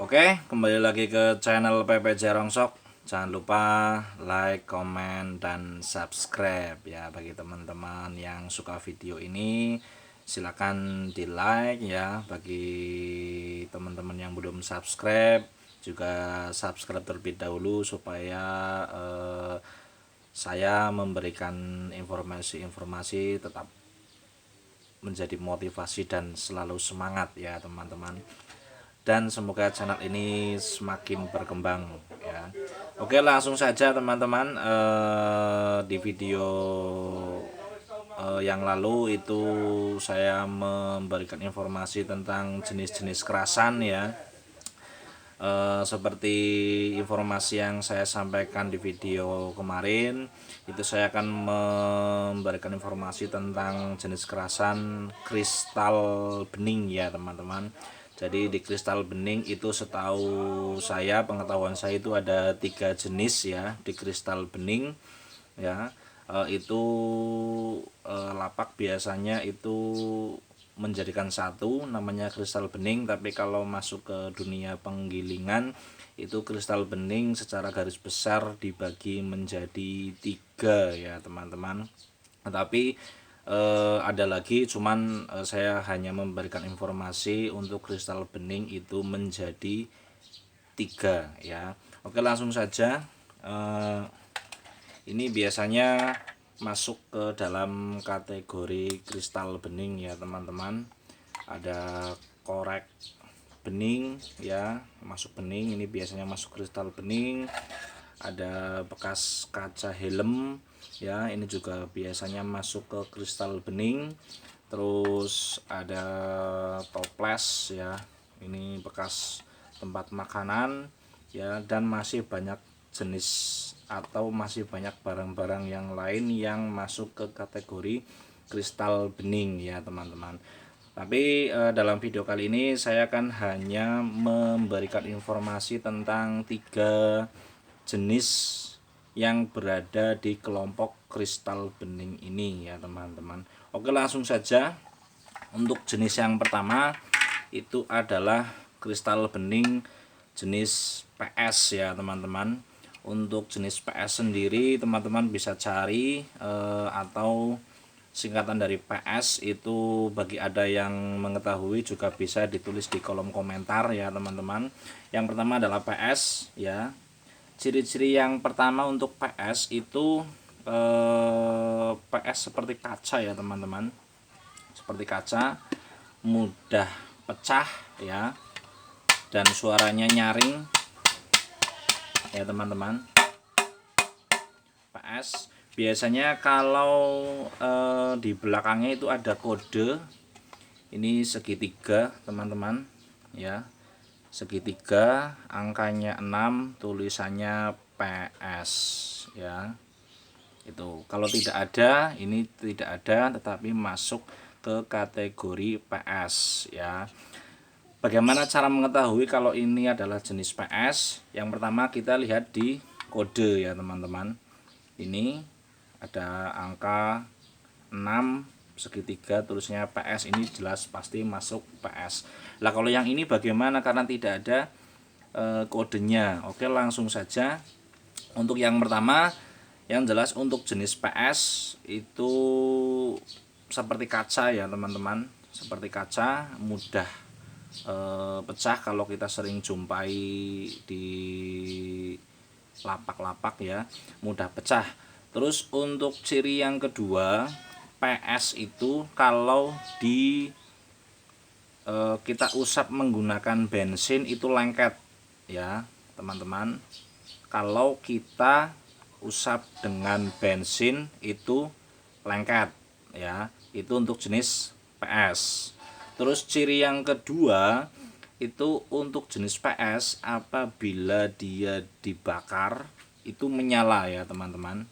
Oke, kembali lagi ke channel PPJ Rongsok. Jangan lupa like, komen, dan subscribe ya. Bagi teman-teman yang suka video ini, silakan di like ya. Bagi teman-teman yang belum subscribe, juga subscribe terlebih dahulu supaya saya memberikan informasi-informasi tetap menjadi motivasi dan selalu semangat ya teman-teman, dan semoga channel ini semakin berkembang ya. Oke, langsung saja teman-teman, di video yang lalu itu saya memberikan informasi tentang jenis-jenis kerasan ya. Seperti informasi yang saya sampaikan di video kemarin, itu saya akan memberikan informasi tentang jenis kerasan kristal bening ya teman-teman. Jadi di kristal bening itu setahu saya, pengetahuan saya itu ada 3 jenis ya di kristal bening ya. Itu lapak biasanya itu menjadikan satu namanya kristal bening, tapi kalau masuk ke dunia penggilingan itu kristal bening secara garis besar dibagi menjadi 3 ya teman-teman. Tapi ada lagi, cuman saya hanya memberikan informasi untuk kristal bening itu menjadi 3 ya. Oke, langsung saja. Ini biasanya masuk ke dalam kategori kristal bening ya teman-teman. Ada korek bening ya, masuk bening, ini biasanya masuk kristal bening. Ada bekas kaca helm ya, ini juga biasanya masuk ke kristal bening. Terus ada toples ya, ini bekas tempat makanan ya, dan masih banyak jenis atau masih banyak barang-barang yang lain yang masuk ke kategori kristal bening ya teman-teman. Tapi dalam video kali ini saya akan hanya memberikan informasi tentang 3 jenis yang berada di kelompok kristal bening ini ya teman-teman. Oke, langsung saja. Untuk jenis yang pertama itu adalah kristal bening jenis PS ya teman-teman. Untuk jenis PS sendiri teman-teman bisa cari atau singkatan dari PS itu, bagi ada yang mengetahui juga bisa ditulis di kolom komentar ya teman-teman. Yang pertama adalah PS ya. Ciri-ciri yang pertama untuk PS itu PS seperti kaca ya teman-teman. Seperti kaca, mudah pecah ya, dan suaranya nyaring ya teman-teman. PS biasanya kalau di belakangnya itu ada kode, ini segitiga teman-teman ya, segitiga, angkanya 6, tulisannya PS ya. Itu kalau tidak ada, ini tidak ada tetapi masuk ke kategori PS ya. Bagaimana cara mengetahui kalau ini adalah jenis PS? Yang pertama kita lihat di kode ya teman-teman. Ini ada angka 6 segitiga tulisnya PS, ini jelas pasti masuk PS. Lah kalau yang ini bagaimana, karena tidak ada kodenya. Oke, langsung saja. Untuk yang pertama, yang jelas untuk jenis PS itu seperti kaca ya teman-teman, seperti kaca, mudah pecah kalau kita sering jumpai di lapak-lapak ya, mudah pecah. Terus untuk ciri yang kedua, PS itu kalau kita usap menggunakan bensin itu lengket ya teman-teman. Kalau kita usap dengan bensin itu lengket ya, itu untuk jenis PS. Terus ciri yang kedua itu untuk jenis PS, apabila dia dibakar itu menyala ya teman-teman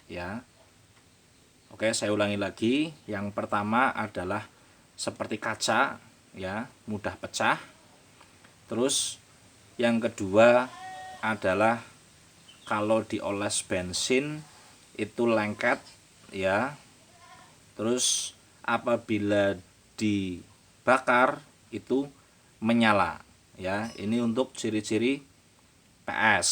ya. Oke, saya ulangi lagi. Yang pertama adalah seperti kaca ya, mudah pecah. Terus yang kedua adalah kalau dioles bensin itu lengket ya. Terus apabila dibakar itu menyala ya. Ini untuk ciri-ciri PS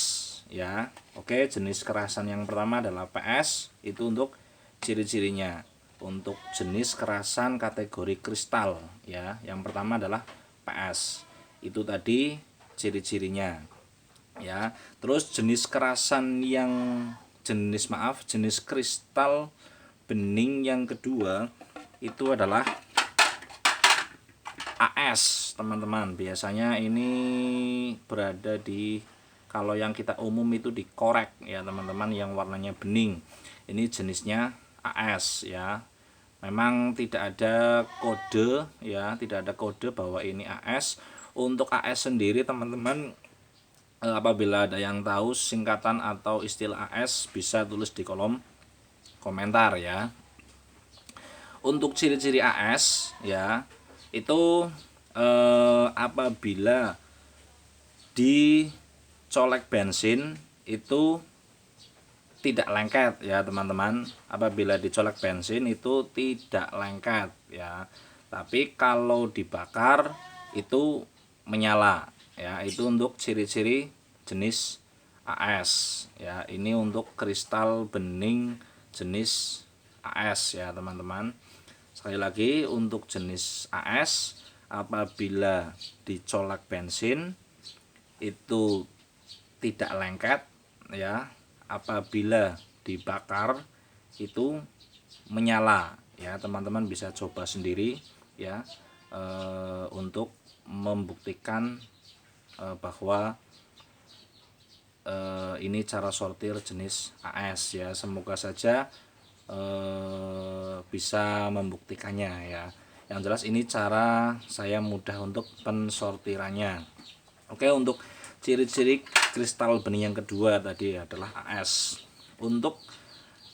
ya. Oke, jenis kerasan yang pertama adalah PS, itu untuk ciri-cirinya. Untuk jenis kerasan kategori kristal ya, yang pertama adalah PS. Itu tadi ciri-cirinya ya. Terus jenis kerasan yang jenis kristal bening yang kedua itu adalah AS, teman-teman. Biasanya ini berada di, kalau yang kita umum itu di korek ya teman-teman, yang warnanya bening. Ini jenisnya AS ya. Memang tidak ada kode ya, tidak ada kode bahwa ini AS. Untuk AS sendiri teman-teman, apabila ada yang tahu singkatan atau istilah AS bisa tulis di kolom komentar ya. Untuk ciri-ciri AS ya, itu apabila dicolek bensin itu tidak lengket ya teman-teman. Apabila dicolek bensin itu tidak lengket ya, tapi kalau dibakar itu menyala ya. Itu untuk ciri-ciri jenis AS ya. Ini untuk kristal bening jenis AS ya teman-teman. Sekali lagi, untuk jenis AS apabila dicolek bensin itu tidak lengket ya. Apabila dibakar itu menyala ya. Teman-teman bisa coba sendiri ya, untuk membuktikan bahwa ini cara sortir jenis AS ya. Semoga saja bisa membuktikannya ya. Yang jelas ini cara saya mudah untuk pensortirannya. Oke, untuk ciri-ciri kristal bening yang kedua tadi adalah AS. Untuk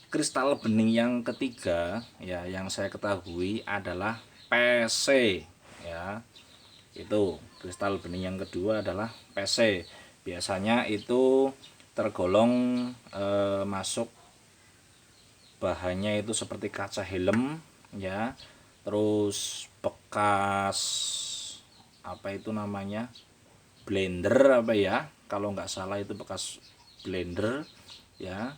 kristal bening yang ketiga ya, yang saya ketahui adalah PC ya. Itu kristal bening yang kedua adalah PC. Biasanya itu tergolong masuk bahannya itu seperti kaca helm ya. Terus bekas apa itu namanya, blender apa ya, kalau nggak salah itu bekas blender ya.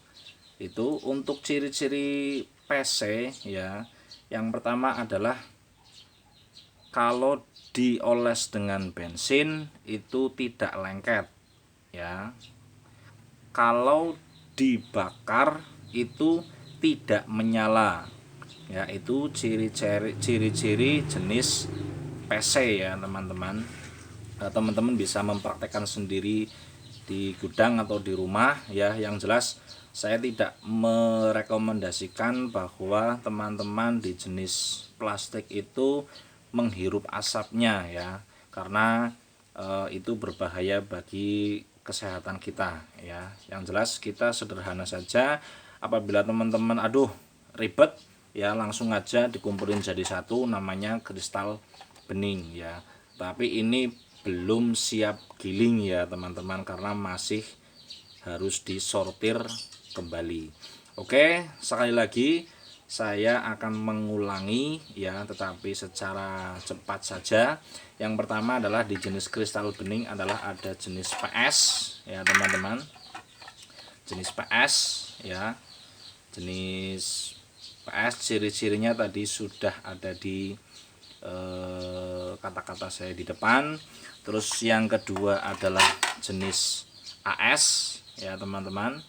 Itu untuk ciri-ciri PC ya, yang pertama adalah kalau dioles dengan bensin itu tidak lengket ya. Kalau dibakar itu tidak menyala ya. Itu ciri-ciri jenis PC ya teman-teman. Teman-teman bisa mempraktekkan sendiri di gudang atau di rumah ya. Yang jelas saya tidak merekomendasikan bahwa teman-teman di jenis plastik itu menghirup asapnya ya, karena itu berbahaya bagi kesehatan kita ya. Yang jelas kita sederhana saja. Apabila teman-teman aduh ribet ya, langsung aja dikumpulin jadi satu, namanya kristal bening ya. Tapi ini belum siap giling ya teman-teman, karena masih harus disortir kembali. Oke, sekali lagi saya akan mengulangi ya, tetapi secara cepat saja. Yang pertama adalah di jenis kristal bening adalah ada jenis PS ya teman-teman. Jenis PS ya. Jenis PS ciri-cirinya tadi sudah ada di kata-kata saya di depan. Terus yang kedua adalah jenis AS ya teman-teman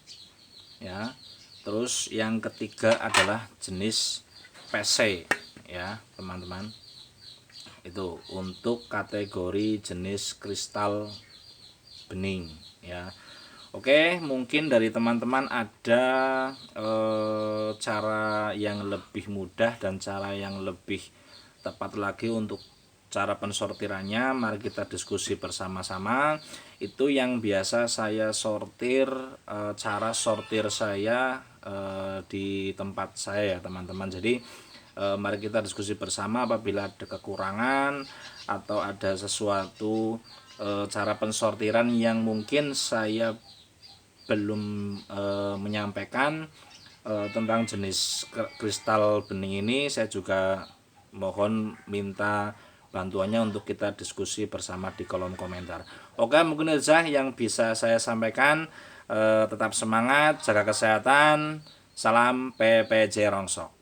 ya. Terus yang ketiga adalah jenis PC ya teman-teman. Itu untuk kategori jenis kristal bening ya. Oke, mungkin dari teman-teman ada cara yang lebih mudah dan cara yang lebih tepat lagi untuk cara pensortirannya. Mari kita diskusi bersama-sama. Itu yang biasa saya sortir, cara sortir saya di tempat saya ya teman-teman. Jadi mari kita diskusi bersama. Apabila ada kekurangan atau ada sesuatu cara pensortiran yang mungkin saya belum menyampaikan tentang jenis kristal bening ini, saya juga mohon minta bantuannya untuk kita diskusi bersama di kolom komentar. Oke, mungkin itu saja yang bisa saya sampaikan. Tetap semangat, jaga kesehatan, salam PPJ Rongsok.